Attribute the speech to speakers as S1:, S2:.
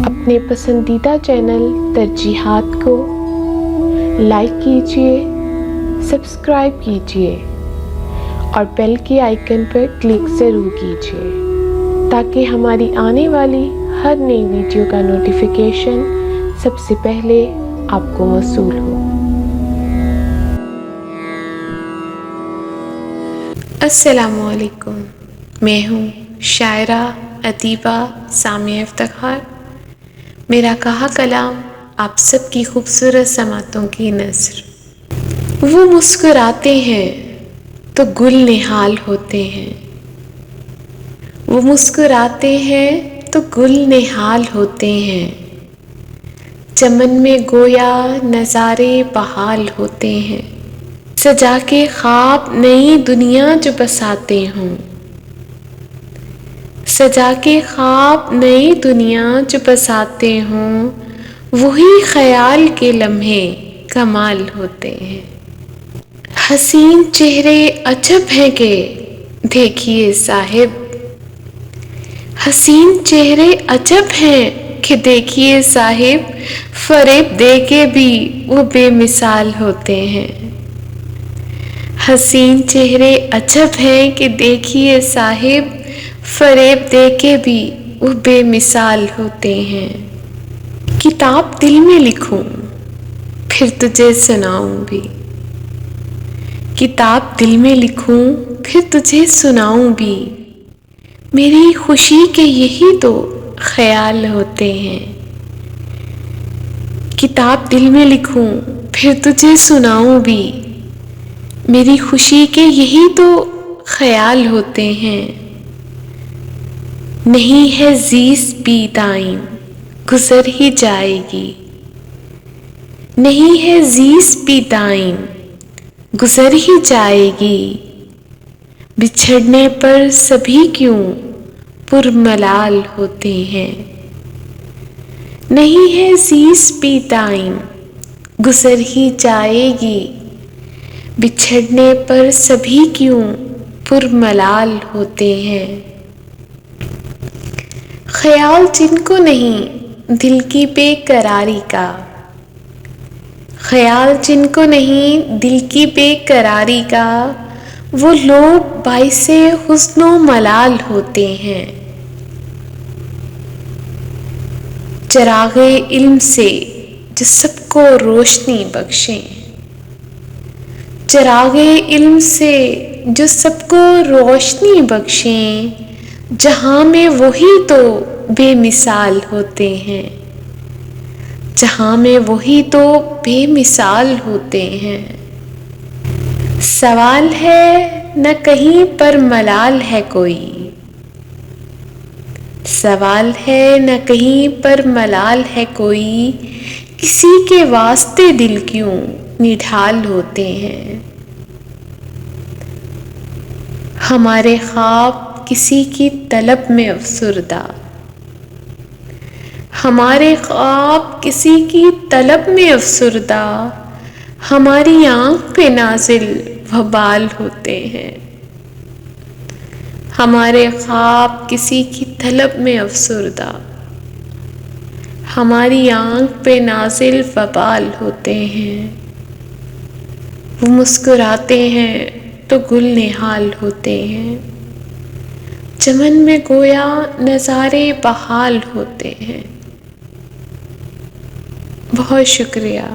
S1: اپنے پسندیدہ چینل ترجیحات کو لائک کیجیے، سبسکرائب کیجیے اور بیل کے آئیکن پر کلک ضرور کیجیے تاکہ ہماری آنے والی ہر نئی ویڈیو کا نوٹیفیکیشن سب سے پہلے آپ کو موصول ہو۔ السلام علیکم، میں ہوں شاعرہ ادیبہ سامیہ افتخار۔ میرا کہا کلام آپ سب کی خوبصورت سماعتوں کی نثر۔ وہ مسکراتے ہیں تو گل نہال ہوتے ہیں، وہ مسکراتے ہیں تو گل نہال ہوتے ہیں، چمن میں گویا نظارے بحال ہوتے ہیں، سجا کے خواب نئی دنیا جو بساتے ہوں، سجا کے خواب نئی دنیا جو بساتے ہوں، وہی خیال کے لمحے کمال ہوتے ہیں۔ حسین چہرے عجب ہیں کہ دیکھیے صاحب، حسین چہرے عجب ہیں کہ دیکھیے صاحب، فریب دے کے بھی وہ بے مثال ہوتے ہیں۔ حسین چہرے عجب ہیں کہ دیکھیے صاحب، فریب دے کے بھی وہ بے مثال ہوتے ہیں۔ کتاب دل میں لکھوں پھر تجھے سناؤں بھی، کتاب دل میں لکھوں پھر تجھے سناؤں بھی، میری خوشی کے یہی تو خیال ہوتے ہیں۔ کتاب دل میں لکھوں پھر تجھے سناؤں بھی، میری خوشی کے یہی تو خیال ہوتے ہیں۔ نہیں ہے زیست بھی دائم، گزر ہی جائے گی، نہیں ہے زیست بھی دائم، گزر ہی جائے گی، بچھڑنے پر سبھی کیوں پرملال ہوتے ہیں۔ نہیں ہے زیست بھی دائم، گزر ہی جائے گی، بچھڑنے پر سبھی کیوں پرملال ہوتے ہیں۔ خیال جن کو نہیں دل کی بے قراری کا، خیال جن کو نہیں دل کی بے قراری کا، وہ لوگ باعث حزن و ملال ہوتے ہیں۔ چراغ علم سے جو سب کو روشنی بخشیں، چراغ علم سے جو سب کو روشنی بخشیں، جہاں میں وہی تو بے مثال ہوتے ہیں، جہاں میں وہی تو بے مثال ہوتے ہیں۔ سوال ہے نہ کہیں پر ملال ہے کوئی، سوال ہے نہ کہیں پر ملال ہے کوئی، کسی کے واسطے دل کیوں نڈھال ہوتے ہیں۔ ہمارے خواب کسی کی طلب میں افسردہ، ہمارے خواب کسی کی طلب میں افسردہ، ہماری آنکھ پہ نازل وبال ہوتے ہیں۔ ہمارے خواب کسی کی طلب میں افسردہ، ہماری آنکھ پہ نازل وبال ہوتے ہیں۔ وہ مسکراتے ہیں تو گل نہال ہوتے ہیں، چمن میں گویا نظارے بحال ہوتے ہیں۔ بہت شکریہ۔